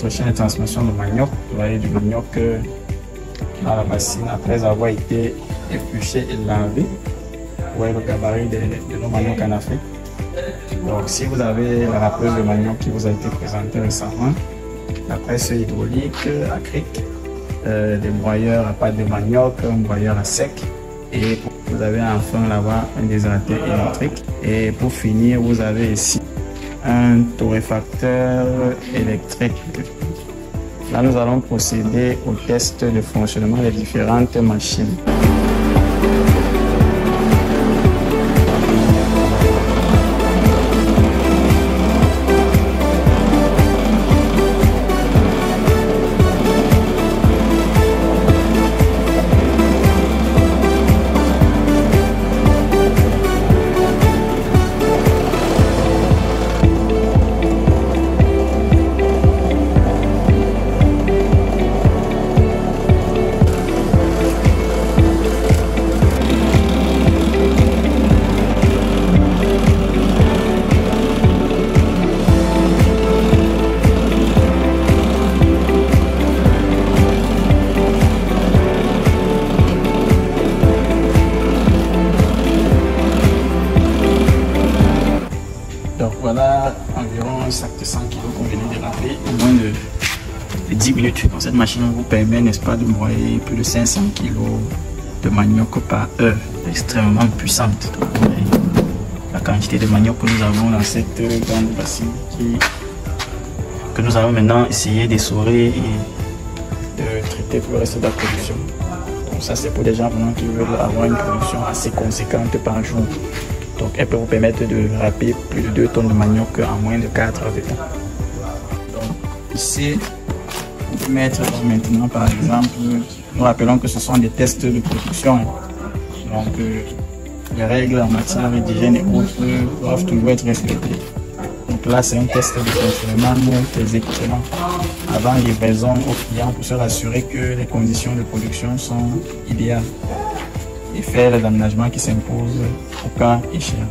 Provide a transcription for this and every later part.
notre chaîne de transmission de manioc. Vous voyez du manioc dans la bassine après avoir été épluché et lavé. Vous voyez le gabarit de nos maniocs en Afrique. Donc si vous avez la râpeuse de manioc qui vous a été présentée récemment, la presse hydraulique acrylique, des broyeurs à pâte de manioc, un broyeur à sec, et vous avez enfin là-bas un déshydrateur électrique. Et pour finir, vous avez ici un torréfacteur électrique. Là, nous allons procéder au test de fonctionnement des différentes machines. Donc voilà environ un sac de 100 kg qu'on venait de râper en moins de 10 minutes. Donc cette machine vous permet, n'est-ce pas, de broyer plus de 500 kg de manioc par heure. Extrêmement puissante. Donc, la quantité de manioc que nous avons dans cette grande bassine que nous allons maintenant essayer d'essorer et de traiter pour le reste de la production. Donc ça c'est pour des gens vraiment qui veulent avoir une production assez conséquente par jour. Donc elle peut vous permettre de râper plus de 2 tonnes de manioc en moins de 4 heures de temps. Donc ici, on peut mettre maintenant par exemple, nous rappelons que ce sont des tests de production. Donc les règles en matière d'hygiène et autres doivent toujours être respectées. Donc là c'est un test de fonctionnement des équipements avant livraison au client pour se rassurer que les conditions de production sont idéales et faire les aménagements qui s'imposent au cas échéant.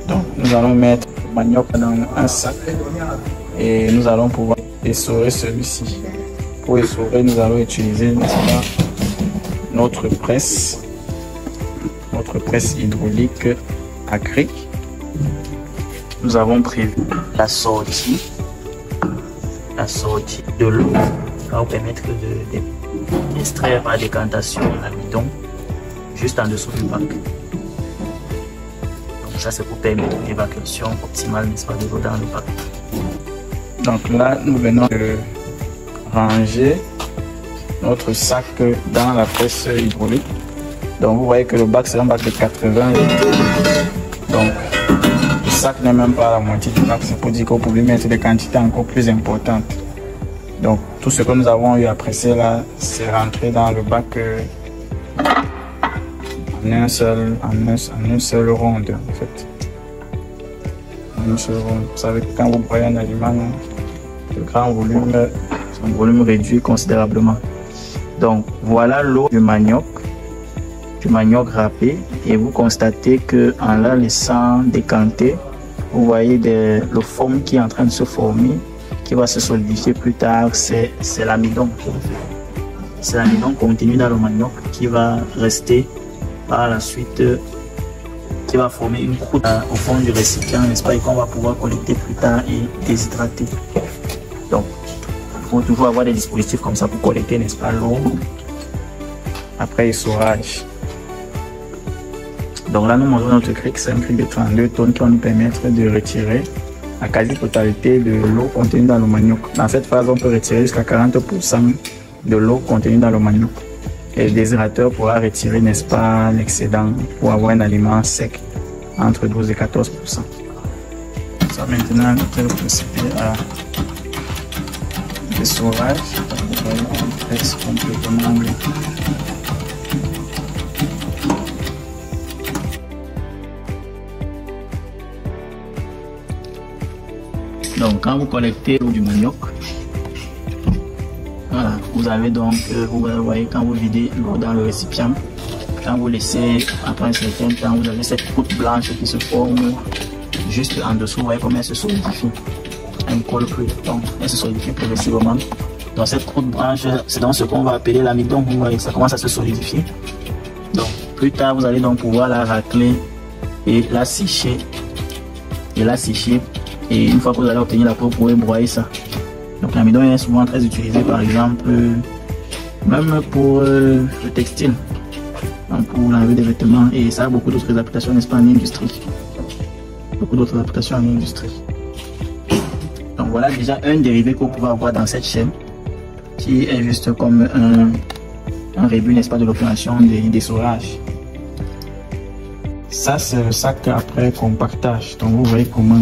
Donc nous allons mettre le manioc dans un sac et nous allons pouvoir essorer celui-ci. Pour essorer, nous allons utiliser notre presse hydraulique acrylique. Nous avons prévu la sortie de l'eau qui va vous permettre d'extraire par décantation l'amidon juste en dessous du bac. Donc ça c'est pour permettre une évacuation optimale, n'est-ce pas, de l'eau dans le bac. Donc là nous venons de ranger notre sac dans la presse hydraulique. Donc vous voyez que le bac c'est un bac de 80 litres. Donc le sac n'est même pas la moitié du bac, c'est pour dire que vous pouvez mettre des quantités encore plus importantes. Donc tout ce que nous avons eu à presser là, c'est rentré dans le bac en une seule ronde en fait. En une seule ronde. Vous savez que quand vous broyez un aliment, le grand volume, son volume réduit considérablement. Donc voilà l'eau du manioc râpé, et vous constatez que en la laissant décanter, vous voyez le foam qui est en train de se former, qui va se solidifier plus tard. C'est l'amidon. C'est l'amidon contenu dans le manioc qui va rester par la suite, qui va former une croûte au fond du récipient, n'est-ce pas, et qu'on va pouvoir collecter plus tard et déshydrater. Donc il faut toujours avoir des dispositifs comme ça pour collecter, n'est-ce pas, l'eau après essorage. Donc là nous montrons notre cric, c'est un cric de 32 tonnes qui va nous permettre de retirer la quasi-totalité de l'eau contenue dans le manioc. Dans cette phase, on peut retirer jusqu'à 40% de l'eau contenue dans le manioc. Et le déshydrateur pourra retirer, n'est-ce pas, l'excédent pour avoir un aliment sec entre 12 et 14%. Ça maintenant, nous allons procéder à l'essorage. On presse complètement. Donc quand vous collectez l'eau du manioc, voilà, vous avez donc, vous voyez quand vous videz l'eau dans le récipient, quand vous laissez après un certain temps, vous avez cette croûte blanche qui se forme juste en dessous, vous voyez comment elle se solidifie. elle ne colle plus. Donc, elle se solidifie progressivement. Dans cette croûte branche, c'est dans ce qu'on va appeler l'amidon. Vous voyez, ça commence à se solidifier. Donc, plus tard, vous allez donc pouvoir la racler et la sécher. Et une fois que vous allez obtenir la peau, vous pouvez broyer ça. Donc, l'amidon est souvent très utilisé, par exemple, même pour le textile. Donc, pour laver des vêtements. Et ça a beaucoup d'autres applications, n'est-ce pas, en industrie. Beaucoup d'autres applications en industrie. Donc, voilà déjà un dérivé que vous pouvez avoir dans cette chaîne, qui est juste comme un rébut, n'est-ce pas, de l'opération des sourages. Ça, c'est le sac après compactage. Donc, vous voyez comment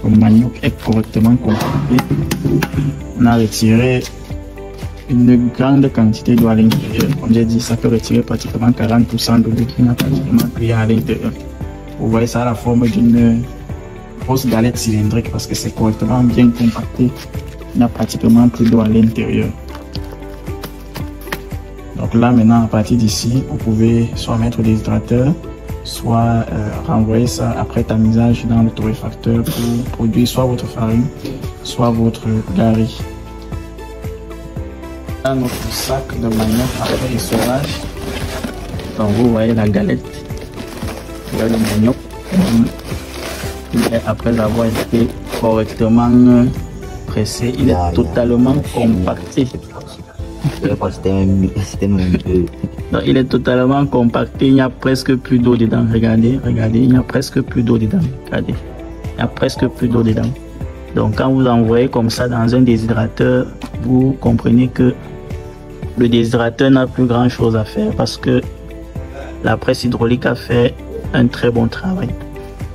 le manioc est correctement compacté. On a retiré une grande quantité d'eau à l'intérieur. Comme j'ai dit, ça peut retirer pratiquement 40% de l'eau qui n'a pratiquement plus à l'intérieur. Vous voyez, ça a la forme d'une grosse galette cylindrique parce que c'est correctement bien compacté. Il n'y a pratiquement plus d'eau à l'intérieur. Donc là, maintenant, à partir d'ici, vous pouvez soit mettre des hydrateurs, soit renvoyer ça après tamisage dans le torréfacteur pour produire soit votre farine, soit votre gari. Dans notre sac de manioc après essorage, donc vous voyez la galette, vous voyez le manioc, après avoir été correctement pressé, il est totalement compacté. Donc, il est totalement compacté, il n'y a presque plus d'eau dedans. Regardez, il n'y a presque plus d'eau dedans. Regardez, il n'y a presque plus d'eau dedans. Donc quand vous envoyez comme ça dans un déshydrateur, vous comprenez que le déshydrateur n'a plus grand chose à faire parce que la presse hydraulique a fait un très bon travail.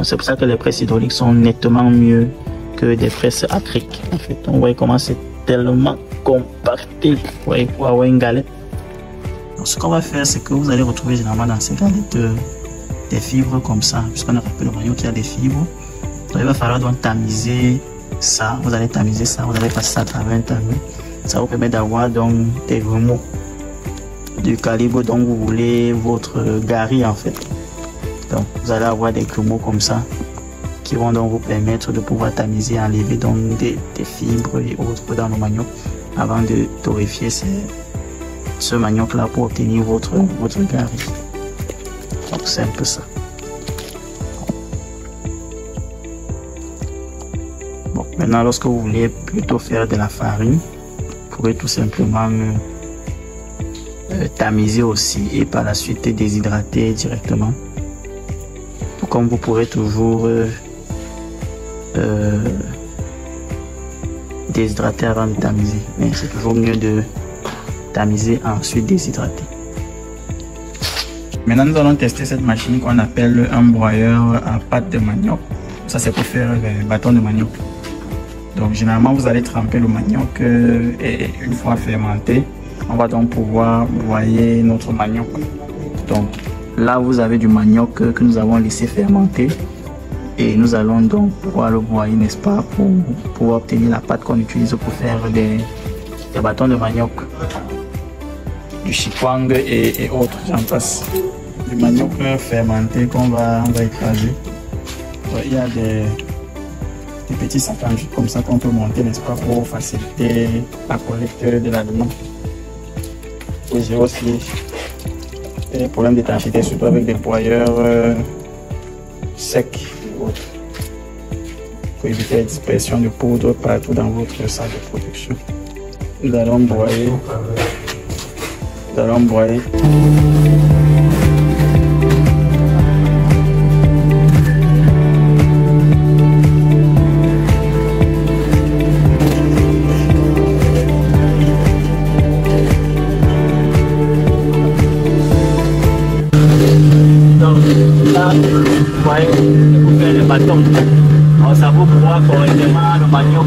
C'est pour ça que les presses hydrauliques sont nettement mieux que des presses acryliques. En fait, on voit comment c'est tellement compacté, vous voyez, pour avoir une galette. Donc, ce qu'on va faire, c'est que vous allez retrouver généralement dans ces galettes des fibres comme ça, puisqu'on a rappelé le manioc qui a des fibres. Donc il va falloir donc tamiser ça. Vous allez tamiser ça, vous allez passer ça à travers un tamis. Ça vous permet d'avoir donc des grumeaux du calibre dont vous voulez votre gari en fait. Donc vous allez avoir des grumeaux comme ça qui vont donc vous permettre de pouvoir tamiser, enlever donc des fibres et autres dans le manioc avant de torréfier ce manioc là pour obtenir votre gari. Donc c'est un peu ça. Bon, maintenant lorsque vous voulez plutôt faire de la farine, vous pourrez tout simplement tamiser aussi et par la suite déshydrater directement. Tout comme vous pourrez toujours déshydrater avant de tamiser, mais c'est toujours mieux de tamiser ensuite déshydrater. Maintenant nous allons tester cette machine qu'on appelle un broyeur à pâte de manioc. Ça c'est pour faire les bâtons de manioc. Donc généralement vous allez tremper le manioc et une fois fermenté, on va donc pouvoir broyer notre manioc. Donc là vous avez du manioc que nous avons laissé fermenter et nous allons donc pouvoir le broyer, n'est-ce pas, pour pouvoir obtenir la pâte qu'on utilise pour faire des bâtons de manioc, du chikwang et autres, j'en passe. Du manioc fermenté qu'on va écraser. Il y a des petits sacs en jus comme ça qu'on peut monter, n'est-ce pas, pour faciliter la collecte de l'aliment. Et j'ai aussi des problèmes d'étanchéité, surtout avec des broyeurs secs pour éviter la dispersion de poudre partout dans votre sac de production. Nous allons broyer. Pour faire les bâtons. Alors ça vous broie correctement le manioc,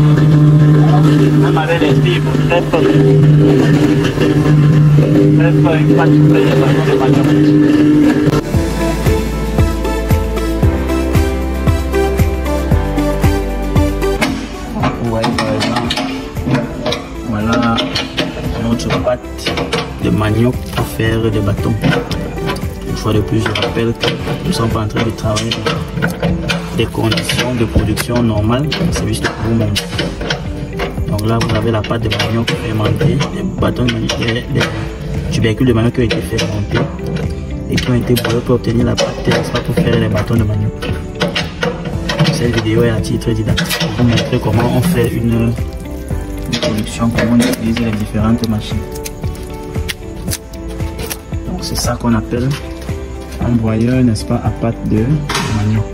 même avec les fibres très peu, une pâte pour les bâtons de manioc. Vous voyez par exemple, voilà notre pâte de manioc pour faire des bâtons. Une fois de plus, je rappelle que nous ne sommes pas en train de travailler des conditions de production normales. C'est juste pour vous montrer. Donc là, vous avez la pâte de manioc fermentée, les bâtons de manioc, les tubercules de manioc qui ont été fermentés et qui ont été brûlés pour obtenir la pâte, n'est-ce pas, pour faire les bâtons de manioc. Cette vidéo est à titre didactique pour vous montrer comment on fait une production, comment on utilise les différentes machines. Donc c'est ça qu'on appelle un broyeur, n'est-ce pas, à pâte de manioc.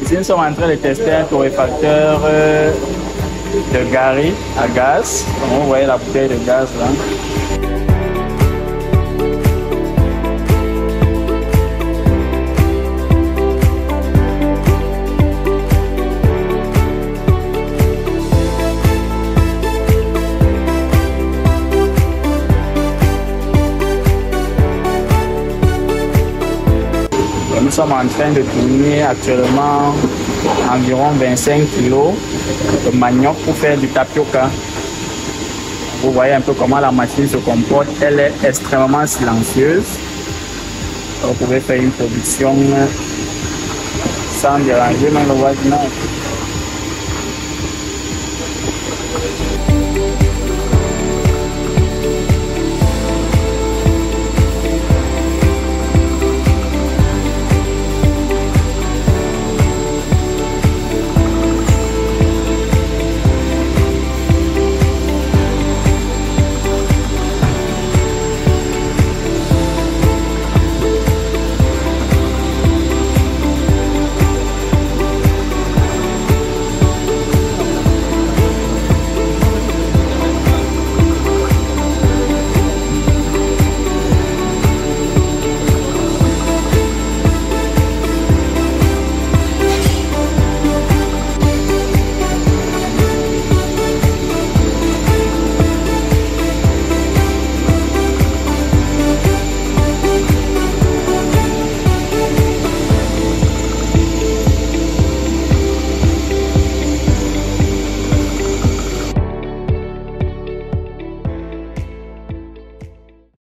Ici nous sommes en train de tester un torréfacteur de Gary à gaz. Comme vous voyez la bouteille de gaz là. Nous sommes en train de tourner actuellement environ 25 kg de manioc pour faire du tapioca. Vous voyez un peu comment la machine se comporte. Elle est extrêmement silencieuse. Vous pouvez faire une production sans déranger même le voisinage.